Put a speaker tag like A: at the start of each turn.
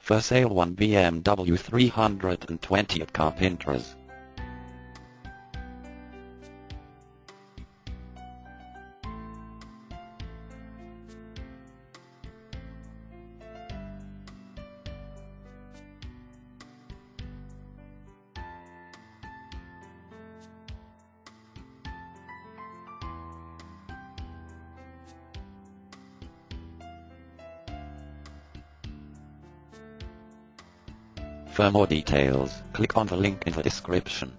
A: For sale one BMW 320 at Carpentras. For more details, click on the link in the description.